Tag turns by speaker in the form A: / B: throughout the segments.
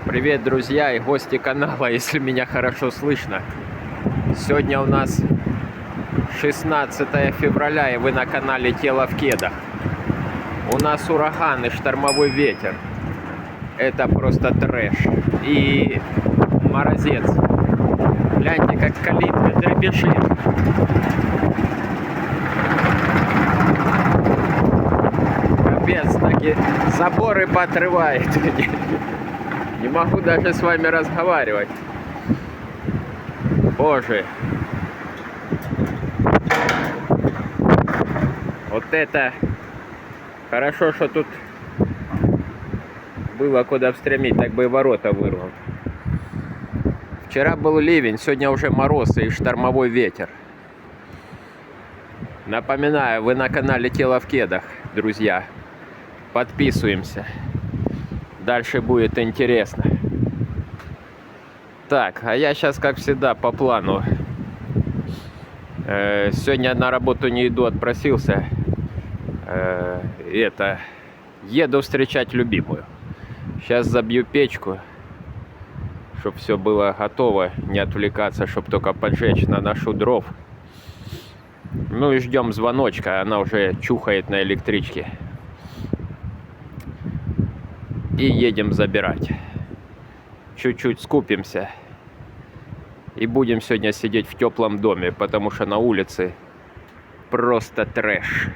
A: Привет, друзья и гости канала, если меня хорошо слышно. Сегодня у нас 16 февраля, и вы на канале Тело в кедах. У нас ураган и штормовой ветер. Это просто трэш. И морозец. Гляньте, как калитка дребезжит. Капец, таки заборы поотрывает. Не могу даже с вами разговаривать. Боже. Вот это хорошо, что тут было куда встремить, так бы и ворота вырвал. Вчера был ливень, сегодня уже мороз и штормовой ветер. Напоминаю, вы на канале Тело в кедах, друзья. Подписываемся. Дальше будет интересно. Так, а я сейчас, как всегда, по плану. Сегодня на работу не иду, отпросился. Еду встречать любимую. Сейчас забью печку, чтобы все было готово, не отвлекаться, чтобы только поджечь, наношу дров. Ну и ждем звоночка, она уже чухает на электричке. И едем забирать. Чуть-чуть скупимся. И будем сегодня сидеть в теплом доме, потому что на улице просто трэш.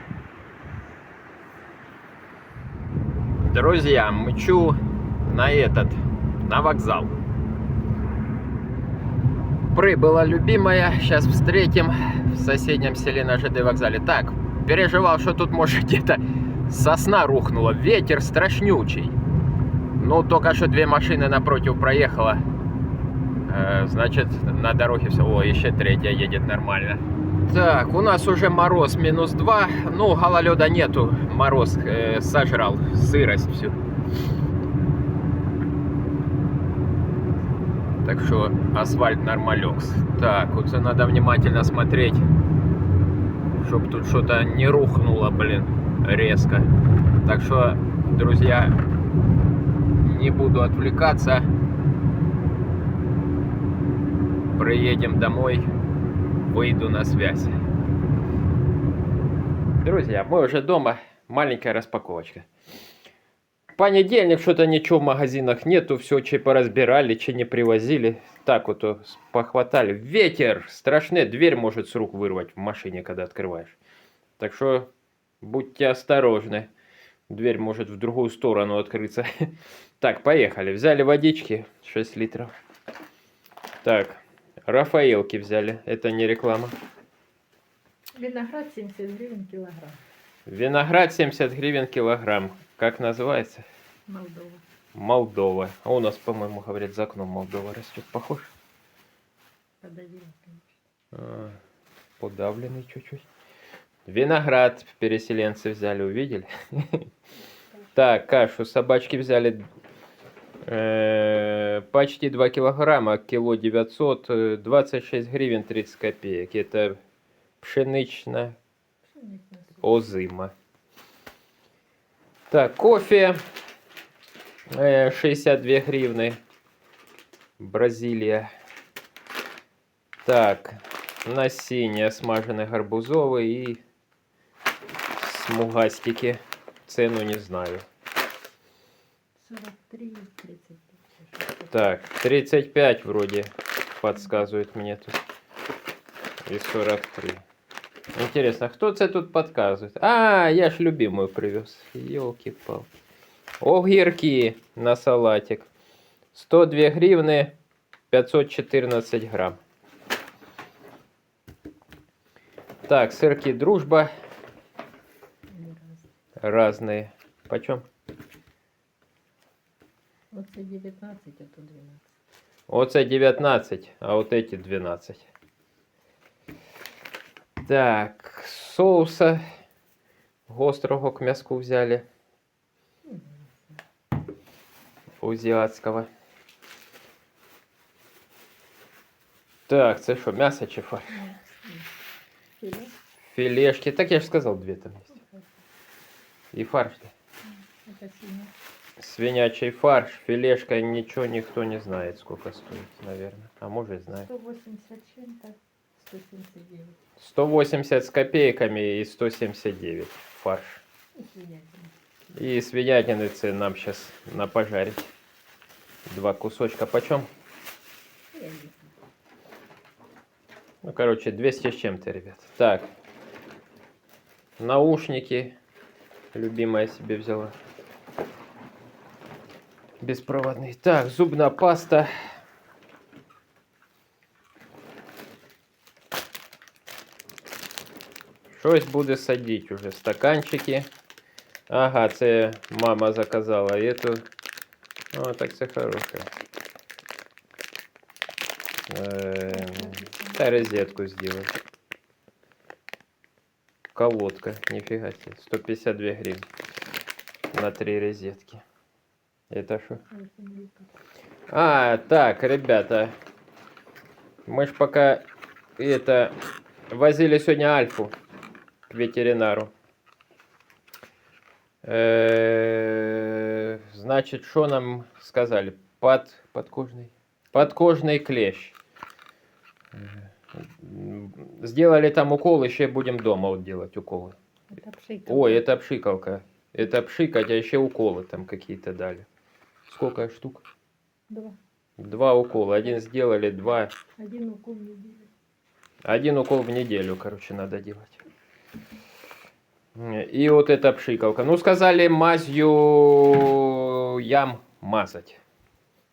A: Друзья, мчу на вокзал. Прибыла любимая, сейчас встретим в соседнем селе на ЖД вокзале. Так, переживал, что тут может где-то сосна рухнула, ветер страшнючий. Ну, только что две машины напротив проехала. Значит, на дороге все. О, еще третья едет нормально. Так, у нас уже мороз -2. Ну, гололеда нету. Мороз сожрал сырость всю. Так что асфальт нормалекс. Так, вот надо внимательно смотреть, чтобы тут что-то не рухнуло, блин, резко. Так что, друзья, не буду отвлекаться. Приедем домой, выйду на связь. Друзья, мы уже дома. Маленькая распаковочка. Понедельник что-то ничего в магазинах нету. Все, че поразбирали, че не привозили. Так вот похватали. Ветер страшный. Дверь может с рук вырвать в машине, когда открываешь. Так что будьте осторожны. Дверь может в другую сторону открыться. Так, поехали. Взяли водички 6 литров. Так, Рафаэлки взяли. Это не реклама.
B: Виноград 70 гривен килограмм.
A: Виноград 70 гривен килограмм. Как называется?
B: Молдова.
A: Молдова. А у нас, по-моему, говорят, за окном Молдова растет. Похож?
B: Подавила, конечно.
A: Подавленный чуть-чуть. Виноград переселенцы взяли, увидели? Так, кашу собачки взяли почти 2 килограмма, кило 900, 26 гривен 30 копеек. Это пшеничная озима. Так, кофе 62 гривны. Бразилия. Так, насіння смажене гарбузове и смугастики. Цену не знаю.
B: 43, 35.
A: Так, 35 вроде подсказывает мне тут. И 43. Интересно, кто це тут подсказывает? А, я ж любимую привез. Ёлки-палки. Огірки на салатик. 102 гривны 514 грамм. Так, сырки Дружба. Разные. Почем?
B: Вот это 19, а то 12.
A: Оце 19, а вот эти 12. Так, соуса гострого к мяску взяли. Азиатского. Так, це що, м'ясо чи фарш?
B: Филе.
A: Филешки. Так я же сказал, 2 там есть. И фарш.
B: Это сильно.
A: Свинячий фарш, филешка, ничего никто не знает, сколько стоит, наверное. А может знает.
B: 180 чем-то, 179.
A: 180 с копейками и 179 фарш.
B: И свинятина.
A: И свинятины нам сейчас на пожарить. 2 кусочка. Почем?
B: Я не знаю.
A: Ну, короче, 200 с чем-то, ребят. Так. Наушники. Любимая себе взяла. Беспроводный. Так, зубная паста. Щось буде садить уже. Стаканчики. Ага, це мама заказала эту. О, так це хороше. Та розетку сделать. Колодка, нифига себе. 152 гривны на 3 розетки. Это что? А, так, ребята. Мы ж пока это возили сегодня Альфу к ветеринару. Значит, что нам сказали? Подкожный клещ. Сделали там укол, еще будем дома вот делать уколы.
B: Это пшикалка.
A: Ой, это пшикалка. Это пшикать, а еще уколы там какие-то дали. Сколько штук?
B: 2.
A: 2 укола. Один сделали, 2.
B: 1 укол в неделю.
A: 1 укол в неделю, короче, надо делать. И вот эта пшикалка. Ну, сказали мазью ям мазать.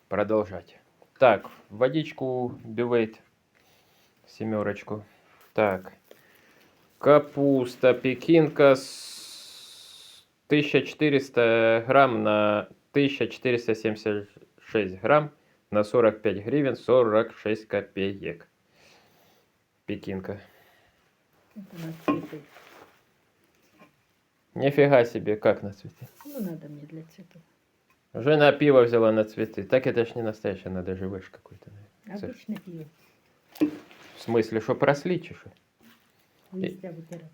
A: Продолжать. Так, водичку бювейт. 7. Так. Капуста пекинка с 1400 грамм на 1476 грамм на 45 гривен 46 копеек. Пекинка.
B: Это на цветы.
A: Нифига себе, как на цветы.
B: Ну, надо мне для цветов.
A: Жена пиво взяла на цветы. Так это ж не настоящее, надо живешь какой-то. наверное.
B: Обычно пиво.
A: В смысле, что просли чи що?
B: Листья вытирать.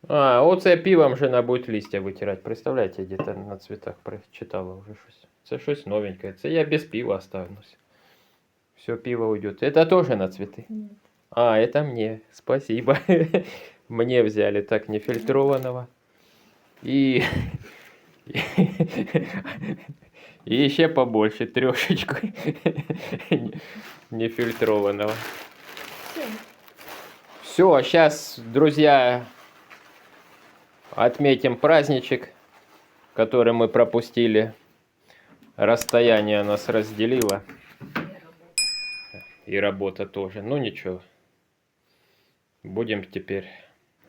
A: А, оце пивом жена будет листья вытирать. Представляете, где-то на цветах прочитала уже щось. Це щось новенькое. Це я без пива останусь. Все пиво уйдет. Это тоже на цветы?
B: Нет.
A: А, это мне. Спасибо. Мне взяли так нефильтрованного. И... И еще побольше, 3 нефильтрованного.
B: Все.
A: Все, сейчас, друзья, отметим праздничек, который мы пропустили. Расстояние нас разделило. И работа тоже. Ну ничего. Будем теперь,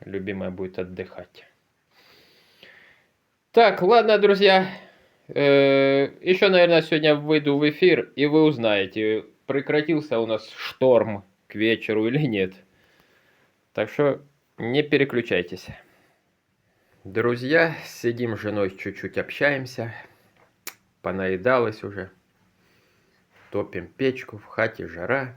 A: любимая будет отдыхать. Так, ладно, друзья. Еще, наверное, сегодня выйду в эфир, и вы узнаете, прекратился у нас шторм к вечеру или нет. Так что не переключайтесь. Друзья, сидим с женой, чуть-чуть общаемся. Понаедалась уже. Топим печку, в хате жара.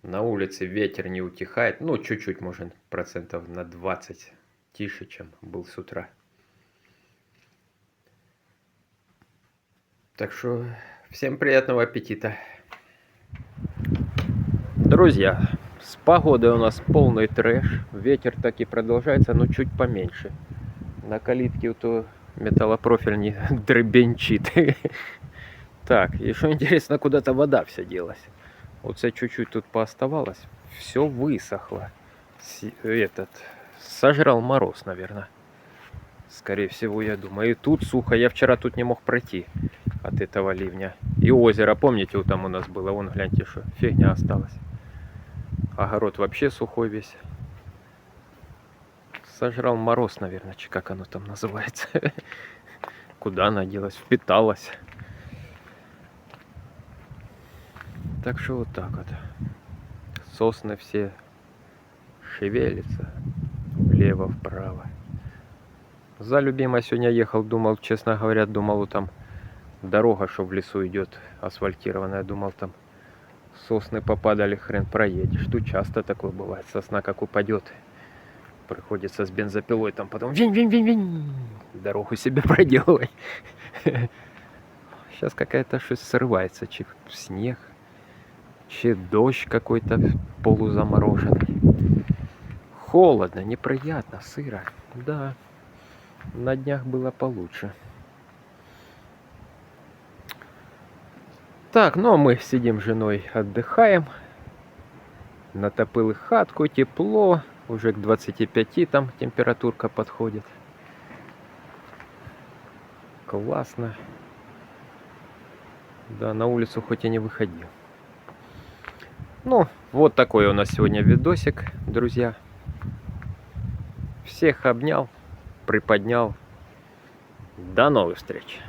A: На улице ветер не утихает. Ну, чуть-чуть, может, процентов на 20 тише, чем был с утра. Так что всем приятного аппетита. Друзья, с погодой у нас полный трэш. Ветер так и продолжается, но чуть поменьше. На калитке то металлопрофиль не дребенчит. Так, и что интересно, куда-то вода вся делась. Вот чуть-чуть тут пооставалось. Все высохло. Сожрал мороз, наверное. Скорее всего, я думаю. И тут сухо. Я вчера тут не мог пройти от этого ливня. И озеро, помните, вот там у нас было? Вон, гляньте, что фигня осталась. Огород вообще сухой весь. Сожрал мороз, наверное, как оно там называется. Куда она делась? Впиталась. Так что вот так вот. Сосны все шевелятся. Влево-вправо. За любимой сегодня ехал, думал, честно говоря, думал, там дорога, что в лесу идет, асфальтированная, думал, там сосны попадали, хрен проедешь. Тут часто такое бывает, сосна как упадет, приходится с бензопилой там потом винь-винь-винь-винь, дорогу себе проделывай. Сейчас какая-то что-то срывается, чи снег, чи дождь какой-то полузамороженный. Холодно, неприятно, сыро. Да, на днях было получше. Так, ну а мы сидим с женой, отдыхаем. Натопили хатку, тепло. Уже к 25 там температурка подходит. Классно. Да, на улицу хоть и не выходил. Ну, вот такой у нас сегодня видосик, друзья. Всех обнял, приподнял. До новых встреч.